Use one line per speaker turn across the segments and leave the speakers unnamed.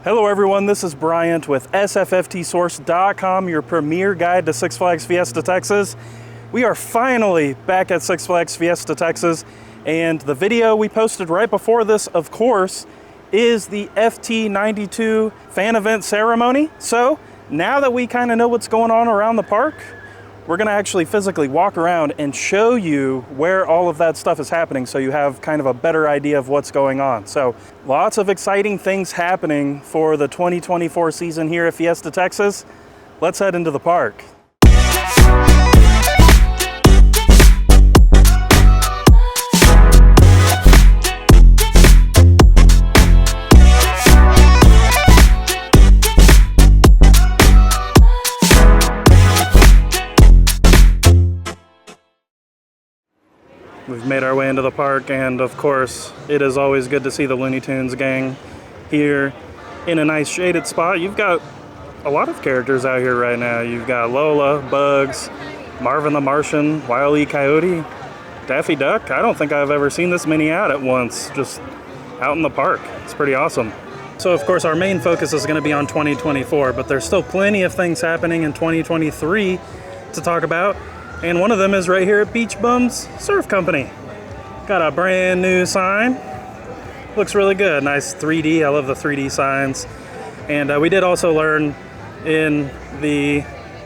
Hello everyone, this is Bryant with sfftsource.com, your premier guide to Six Flags Fiesta Texas. We are finally back at Six Flags Fiesta Texas, and the video we posted right before this, of course, is the FT92 fan event ceremony. So now that we kind of know what's going on around the park, we're going to actually physically walk around and show you where all of that stuff is happening so you have kind of a better idea of what's going on. So lots of exciting things happening for the 2024 season here at Fiesta Texas. Let's head into the park. We've made our way into the park, and of course, it is always good to see the Looney Tunes gang here in a nice shaded spot. You've got a lot of characters out here right now. You've got Lola, Bugs, Marvin the Martian, Wile E. Coyote, Daffy Duck. I don't think I've ever seen this many out at once, just out in the park. It's pretty awesome. So of course, our main focus is going to be on 2024, but there's still plenty of things happening in 2023 to talk about. And one of them is right here at Beach Bums Surf Company. Got a brand new sign. Looks really good. Nice 3D. I love the 3D signs. And we did also learn in the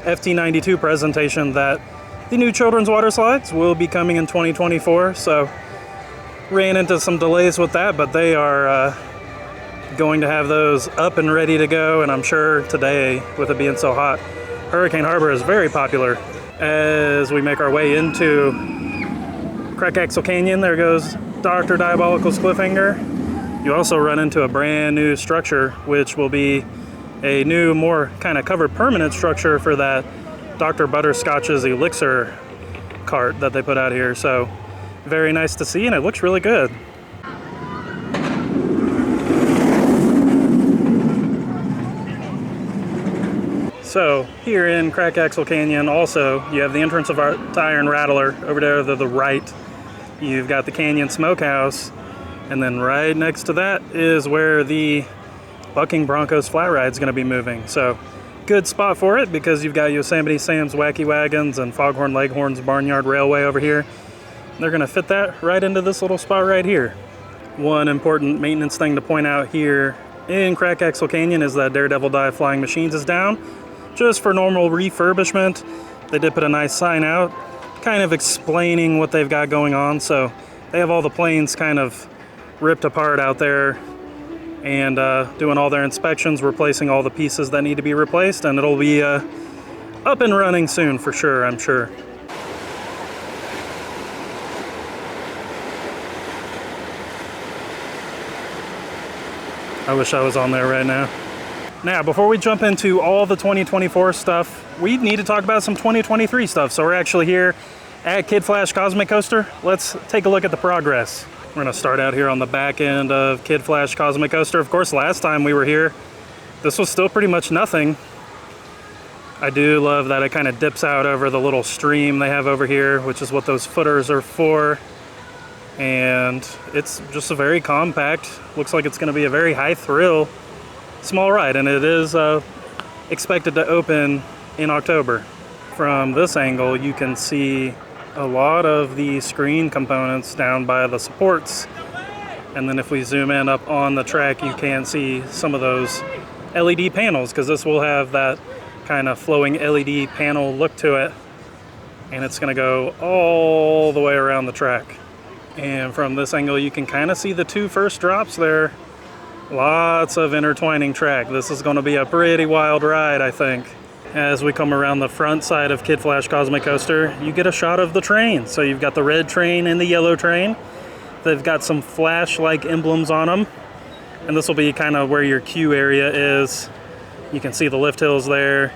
FT92 presentation that the new children's water slides will be coming in 2024. So ran into some delays with that, but they are going to have those up and ready to go. And I'm sure today, with it being so hot, Hurricane Harbor is very popular. As we make our way into Crack Axle Canyon, there goes Dr. Diabolical's cliffhanger. You also run into a brand new structure, which will be a new, more kind of covered permanent structure for that Dr. Butterscotch's elixir cart that they put out here. So very nice to see, and it looks really good. So here in Crack Axle Canyon also, you have the entrance of our Iron Rattler over there to the right. You've got the Canyon Smokehouse, and then right next to that is where the Bucking Broncos Flat Ride is going to be moving. So good spot for it because you've got Yosemite Sam's Wacky Wagons and Foghorn Leghorn's Barnyard Railway over here. They're going to fit that right into this little spot right here. One important maintenance thing to point out here in Crack Axle Canyon is that Daredevil Dive Flying Machines is down. Just for normal refurbishment. They did put a nice sign out kind of explaining what they've got going on. So they have all the planes kind of ripped apart out there and doing all their inspections, replacing all the pieces that need to be replaced, and it'll be up and running soon for sure, I'm sure. I wish I was on there right now. Now, before we jump into all the 2024 stuff, we need to talk about some 2023 stuff. So we're actually here at Kid Flash Cosmic Coaster. Let's take a look at the progress. We're gonna start out here on the back end of Kid Flash Cosmic Coaster. Of course, last time we were here, this was still pretty much nothing. I do love that it kind of dips out over the little stream they have over here, which is what those footers are for. And it's just a very compact, looks like it's gonna be a very high thrill small ride, and it is expected to open in October. From this angle, you can see a lot of the screen components down by the supports, and then if we zoom in up on the track, you can see some of those LED panels, because this will have that kind of flowing LED panel look to it, and it's going to go all the way around the track. And from this angle, you can kind of see the two first drops there. Lots of intertwining track. This is going to be a pretty wild ride, I think. As we come around the front side of Kid Flash Cosmic Coaster, you get a shot of the train. So you've got the red train and the yellow train. They've got some flash-like emblems on them. And this will be kind of where your queue area is. You can see the lift hills there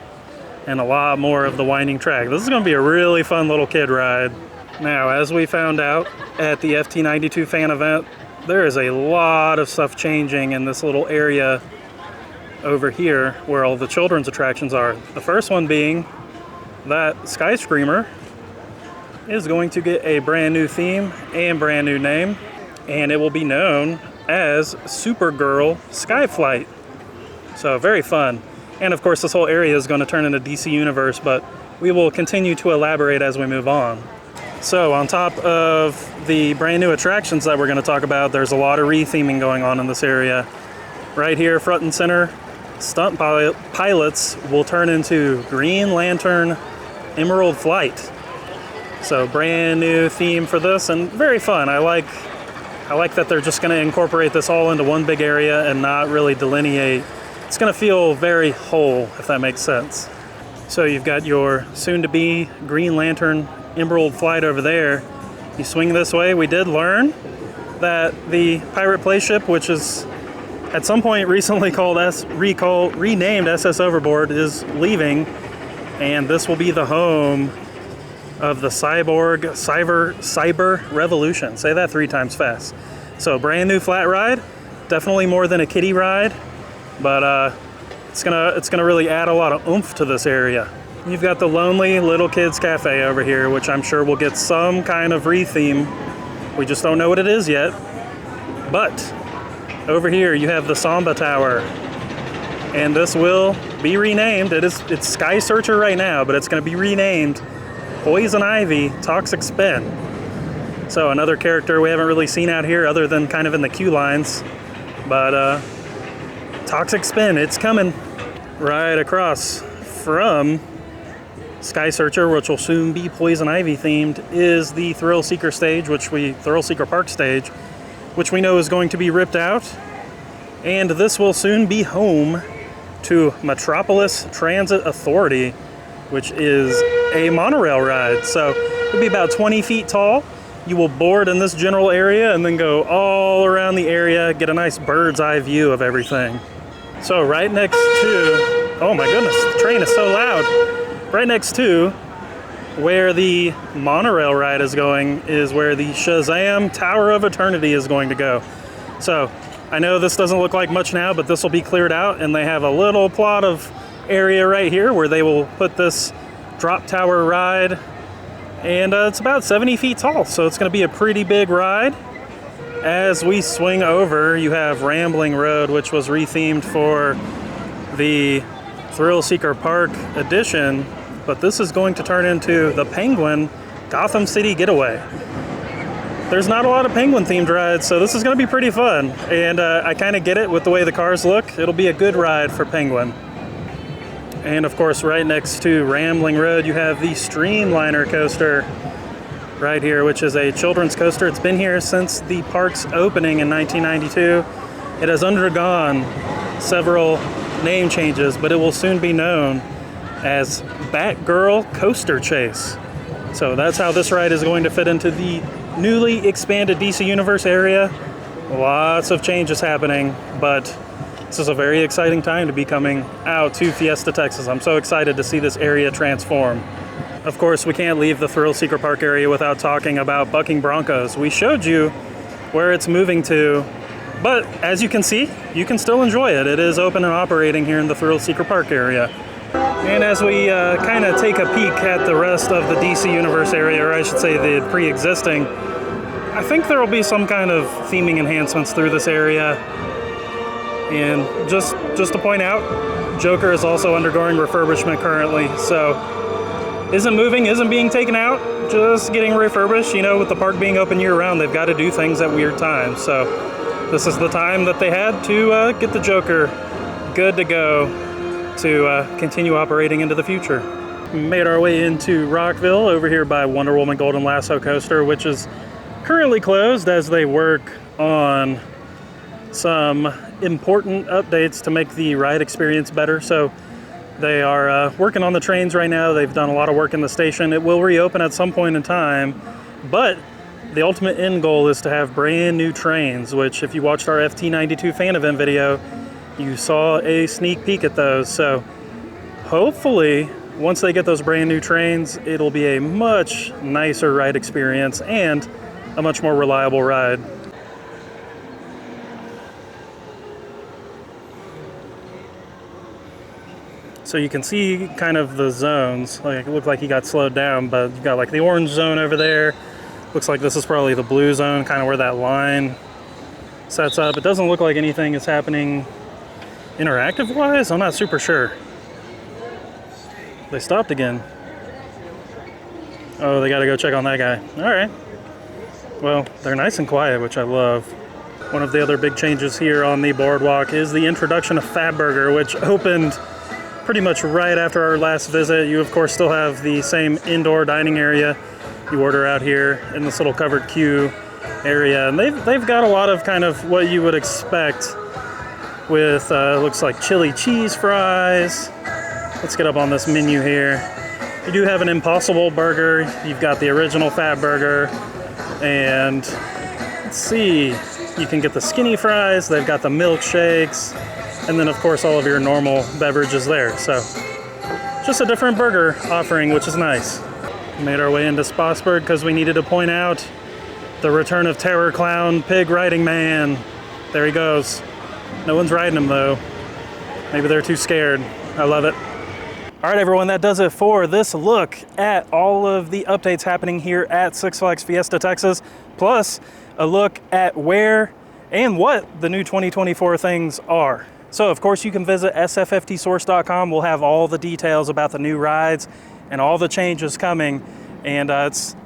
and a lot more of the winding track. This is going to be a really fun little kid ride. Now, as we found out at the FT92 fan event, there is a lot of stuff changing in this little area over here where all the children's attractions are. The first one being that Sky Screamer is going to get a brand new theme and brand new name, and it will be known as Supergirl Skyflight. So very fun. And of course this whole area is going to turn into DC Universe, but we will continue to elaborate as we move on. So on top of the brand new attractions that we're going to talk about, there's a lot of re-theming going on in this area. Right here, front and center, stunt pilots will turn into Green Lantern Emerald Flight. So brand new theme for this, and very fun. I like that they're just going to incorporate this all into one big area and not really delineate. It's going to feel very whole, if that makes sense. So you've got your soon-to-be Green Lantern Emerald Flight over there. You swing this way. We did learn that the pirate playship, which is at some point recently renamed SS Overboard, is leaving, and this will be the home of the cyber revolution. Say that 3 times fast. So brand new flat ride, definitely more than a kiddie ride, but it's gonna really add a lot of oomph to this area. You've got the Lonely Little Kids Cafe over here, which I'm sure will get some kind of re-theme. We just don't know what it is yet. But over here you have the Samba Tower, and this will be renamed. It's Sky Searcher right now, but it's going to be renamed Poison Ivy Toxic Spin. So another character we haven't really seen out here other than kind of in the queue lines, but Toxic Spin, it's coming. Right across from Sky Searcher, which will soon be Poison Ivy themed, is the Thrill Seeker stage, Thrill Seeker Park stage, which we know is going to be ripped out. And this will soon be home to Metropolis Transit Authority, which is a monorail ride. So it'll be about 20 feet tall. You will board in this general area and then go all around the area, get a nice bird's eye view of everything. So right next to, oh my goodness, the train is so loud. Right next to where the monorail ride is going is where the Shazam Tower of Eternity is going to go. So I know this doesn't look like much now, but this will be cleared out, and they have a little plot of area right here where they will put this drop tower ride, and it's about 70 feet tall, so it's going to be a pretty big ride. As we swing over, you have Rambling Road, which was rethemed for the Thrill Seeker Park edition, but this is going to turn into the Penguin Gotham City Getaway. There's not a lot of Penguin themed rides, so this is going to be pretty fun, and I kind of get it with the way the cars look. It'll be a good ride for Penguin. And of course, right next to Rambling Road, you have the Streamliner coaster right here, which is a children's coaster. It's been here since the park's opening in 1992. It has undergone several name changes, but it will soon be known as Batgirl Coaster Chase. So that's how this ride is going to fit into the newly expanded DC Universe area. Lots of changes happening, but this is a very exciting time to be coming out to Fiesta, Texas. I'm so excited to see this area transform. Of course, we can't leave the Thrill Seeker Park area without talking about Bucking Broncos. We showed you where it's moving to, but as you can see, you can still enjoy it. It is open and operating here in the Thrill Seeker Park area. And as we kind of take a peek at the rest of the DC Universe area, or I should say the pre-existing, I think there will be some kind of theming enhancements through this area. And just to point out, Joker is also undergoing refurbishment currently, so isn't moving, isn't being taken out, just getting refurbished. You know, with the park being open year-round, they've got to do things at weird times. So this is the time that they had to get the Joker good to go to continue operating into the future. We made our way into Rockville over here by Wonder Woman Golden Lasso Coaster, which is currently closed as they work on some important updates to make the ride experience better. So they are working on the trains right now. They've done a lot of work in the station. It will reopen at some point in time, but the ultimate end goal is to have brand new trains, which if you watched our FT92 fan event video, you saw a sneak peek at those. So hopefully once they get those brand new trains, it'll be a much nicer ride experience and a much more reliable ride. So you can see kind of the zones. Like, it looked like he got slowed down, but you've got like the orange zone over there. Looks like this is probably the blue zone, kind of where that line sets up. It doesn't look like anything is happening Interactive wise, I'm not super sure. They stopped again. Oh, they gotta go check on that guy. All right. Well, they're nice and quiet, which I love. One of the other big changes here on the boardwalk is the introduction of Fatburger, which opened pretty much right after our last visit. You, of course, still have the same indoor dining area. You order out here in this little covered queue area, and they've got a lot of kind of what you would expect with, looks like chili cheese fries. Let's get up on this menu here. You do have an Impossible Burger. You've got the original Fatburger, and let's see, you can get the skinny fries. They've got the milkshakes, and then of course all of your normal beverages there. So just a different burger offering, which is nice. We made our way into Spotsburg because we needed to point out the return of Terror Clown Pig Riding Man. There he goes. No one's riding him though. Maybe they're too scared. I love it. All right, everyone, that does it for this look at all of the updates happening here at Six Flags Fiesta Texas, plus a look at where and what the new 2024 things are. So, of course, you can visit sffdsource.com. We'll have all the details about the new rides and all the changes coming, and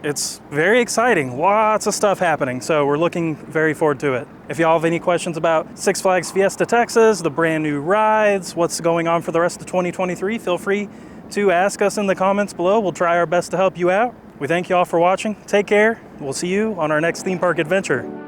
it's very exciting. Lots of stuff happening, so we're looking very forward to it. If y'all have any questions about Six Flags Fiesta Texas, the brand new rides, what's going on for the rest of 2023, feel free to ask us in the comments below. We'll try our best to help you out. We thank you all for watching. Take care. We'll see you on our next theme park adventure.